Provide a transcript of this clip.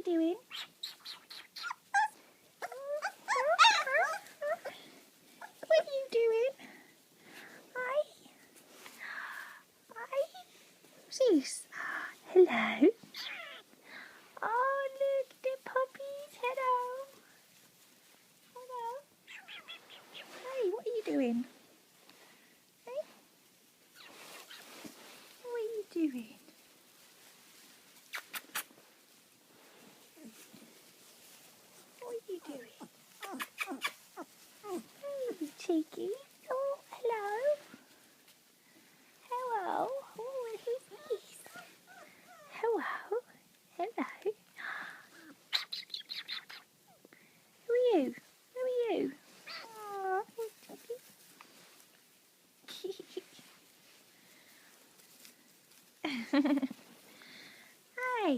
you doing? What are you doing? Hi. Hi. Who's this? Hello. Oh, look, the puppies. Hello. Hello. Hey, what are you doing? Hey? What are you doing? What are you doing? Hey, cheeky. Oh, hello. Hello. Oh, who's this? Hello. Hello. Who are you? Who are you? Oh, cheeky. Hi.